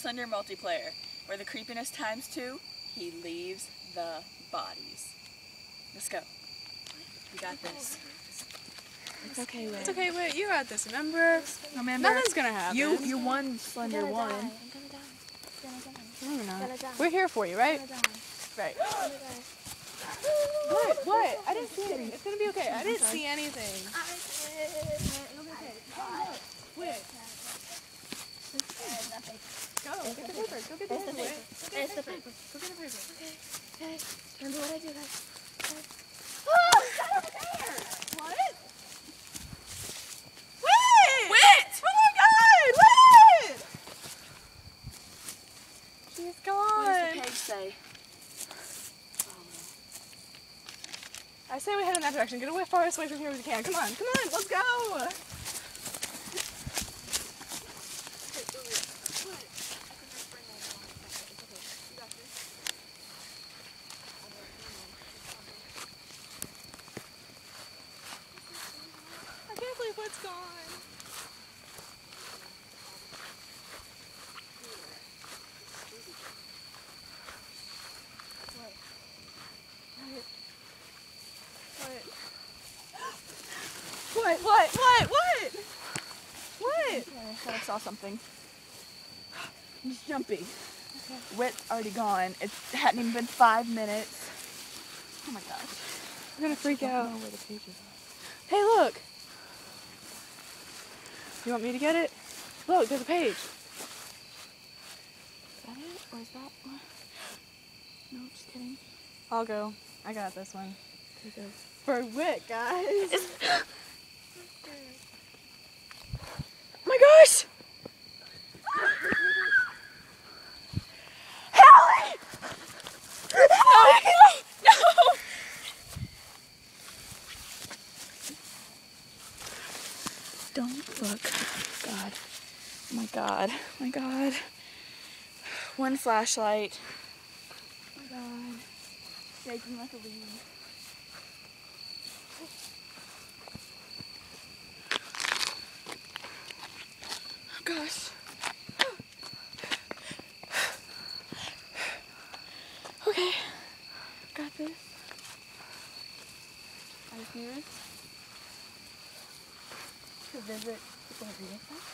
Slender multiplayer, where the creepiness times 2, he leaves the bodies. Let's go. You got this. It's okay, Whit. It's okay, Whit. You got this. Remember? Nothing's gonna happen. You won Slender 1. I'm gonna die. No, we're here for you, right? Right. What? I didn't see anything. It's gonna be okay. I didn't see anything. Whit. Go. Get the paper. Go get the paper. It's the paper. Go get the paper. Okay. Remember what I do, guys. Oh, it's not over there. What? Whit! Oh my God! Whit! She's gone. What does the page say? I say we head in that direction. Get away farthest away from here as you can. Come on, let's go. I can't believe what's gone. What? I thought I saw something. He's jumpy. Okay. Whit's already gone. It hadn't even been 5 minutes. Oh my gosh. I'm gonna freak out. I don't know where the pages are. Hey, look. You want me to get it? Look, there's a page. Is that it? Or is that one? No, just kidding. I'll go. I got this one. Okay, go. For Whit, guys. Oh my gosh! Hallie! No! Don't look. God. Oh my God. Oh my God. One flashlight. Oh my God. Shaking like a leaf. Gosh. Okay. Got this. I just need this to visit people who read stuff.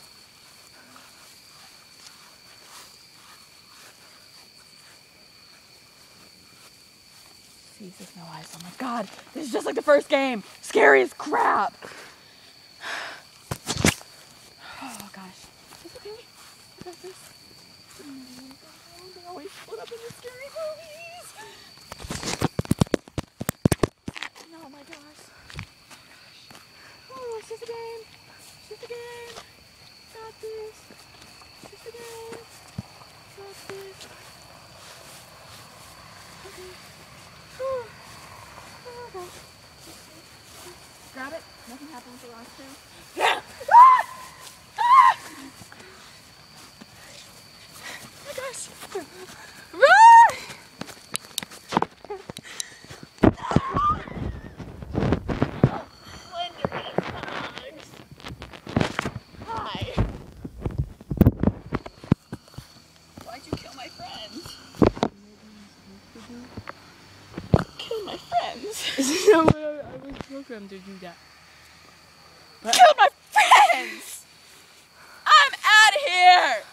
Jesus, no eyes. Oh my God. This is just like the first game. Scary as crap. Oh gosh. It's okay. I got this. They always split up in the scary movies. No, oh my gosh. Oh, it's just a game. It's just a game. Got this. It's just a game. Got this. Okay. Oh gosh. Grab it. Nothing happened with the last two. Yeah. Oh my gosh. Run! Hi. Why'd you kill my friends? Kill my friends. No, I was programmed to do that. Killed my friends! I'm out of here!